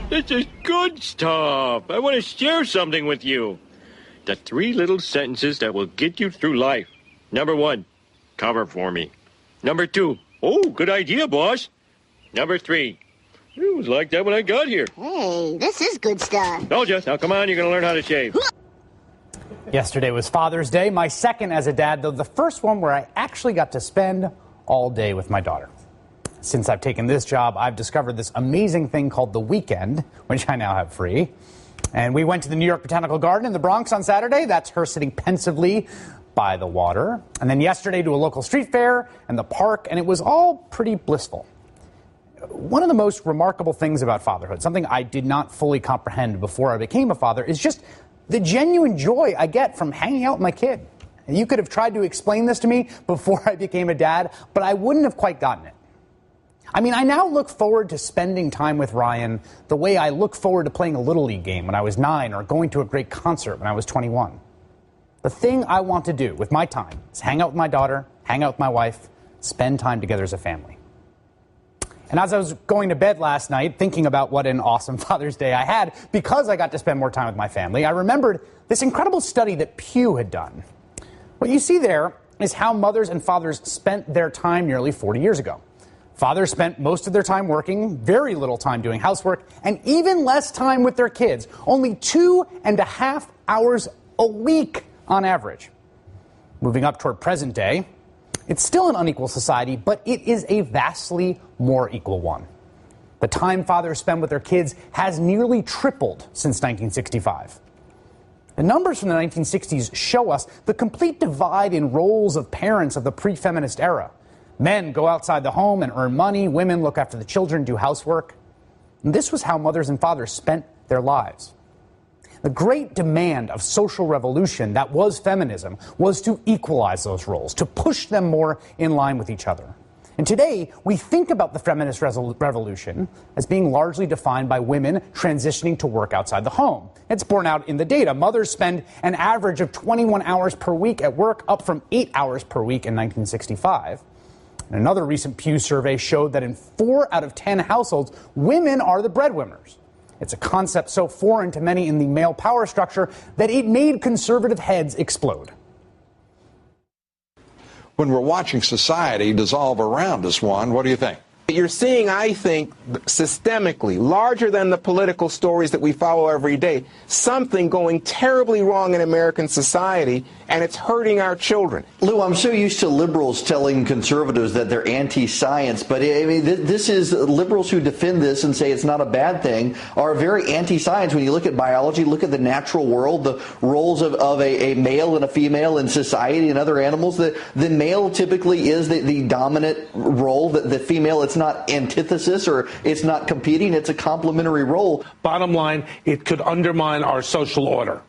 This is good stuff. I want to share something with you. The 3 little sentences that will get you through life. Number 1, cover for me. Number 2, oh, good idea, boss. Number 3, it was like that when I got here. Hey, this is good stuff. Told you. Now, come on, you're going to learn how to shave. Yesterday was Father's Day, my second as a dad, though the first one where I actually got to spend all day with my daughter. Since I've taken this job, I've discovered this amazing thing called the weekend, which I now have free. And we went to the New York Botanical Garden in the Bronx on Saturday. That's her sitting pensively by the water. And then yesterday to a local street fair and the park, and it was all pretty blissful. One of the most remarkable things about fatherhood, something I did not fully comprehend before I became a father, is just the genuine joy I get from hanging out with my kid. You could have tried to explain this to me before I became a dad, but I wouldn't have quite gotten it. I mean, I now look forward to spending time with Ryan the way I look forward to playing a Little League game when I was 9 or going to a great concert when I was 21. The thing I want to do with my time is hang out with my daughter, hang out with my wife, spend time together as a family. And as I was going to bed last night, thinking about what an awesome Father's Day I had because I got to spend more time with my family, I remembered this incredible study that Pew had done. What you see there is how mothers and fathers spent their time nearly 40 years ago. Fathers spent most of their time working, very little time doing housework, and even less time with their kids, only 2.5 hours a week on average. Moving up toward present day, it's still an unequal society, but it is a vastly more equal one. The time fathers spend with their kids has nearly tripled since 1965. The numbers from the 1960s show us the complete divide in roles of parents of the pre-feminist era. Men go outside the home and earn money. Women look after the children, do housework. And this was how mothers and fathers spent their lives. The great demand of social revolution that was feminism was to equalize those roles, to push them more in line with each other. And today, we think about the feminist revolution as being largely defined by women transitioning to work outside the home. It's borne out in the data. Mothers spend an average of 21 hours per week at work, up from 8 hours per week in 1965. And another recent Pew survey showed that in 4 out of 10 households, women are the breadwinners. It's a concept so foreign to many in the male power structure that it made conservative heads explode. When we're watching society dissolve around us, Juan, what do you think? You're seeing, I think, systemically, larger than the political stories that we follow every day, something going terribly wrong in American society, and it's hurting our children. Lou, I'm so used to liberals telling conservatives that they're anti-science, but I mean, this is liberals who defend this and say it's not a bad thing are very anti-science. When you look at biology, look at the natural world, the roles of a male and a female in society and other animals, the male typically is the dominant role, the female, it's not antithesis or it's not competing, it's a complementary role. Bottom line, it could undermine our social order.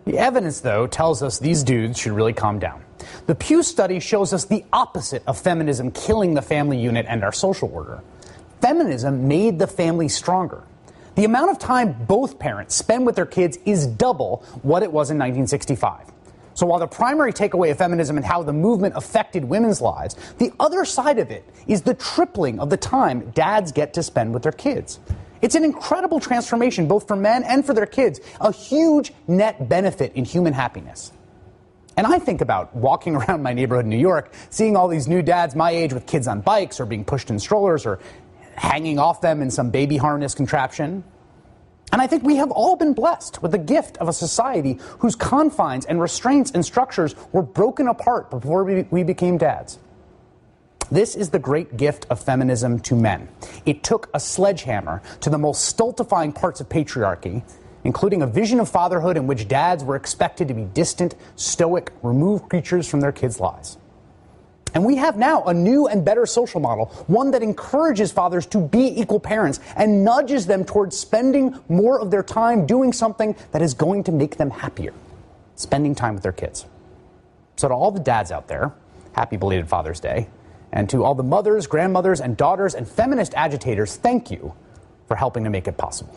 The evidence, though, tells us these dudes should really calm down. The Pew study shows us the opposite of feminism killing the family unit and our social order. Feminism made the family stronger. The amount of time both parents spend with their kids is double what it was in 1965. So while the primary takeaway of feminism and how the movement affected women's lives, the other side of it is the tripling of the time dads get to spend with their kids. It's an incredible transformation both for men and for their kids, a huge net benefit in human happiness. And I think about walking around my neighborhood in New York, seeing all these new dads my age with kids on bikes or being pushed in strollers or hanging off them in some baby harness contraption. And I think we have all been blessed with the gift of a society whose confines and restraints and structures were broken apart before we became dads. This is the great gift of feminism to men. It took a sledgehammer to the most stultifying parts of patriarchy, including a vision of fatherhood in which dads were expected to be distant, stoic, removed creatures from their kids' lives. And we have now a new and better social model, one that encourages fathers to be equal parents and nudges them towards spending more of their time doing something that is going to make them happier, spending time with their kids. So to all the dads out there, happy belated Father's Day. And to all the mothers, grandmothers, and daughters and feminist agitators, thank you for helping to make it possible.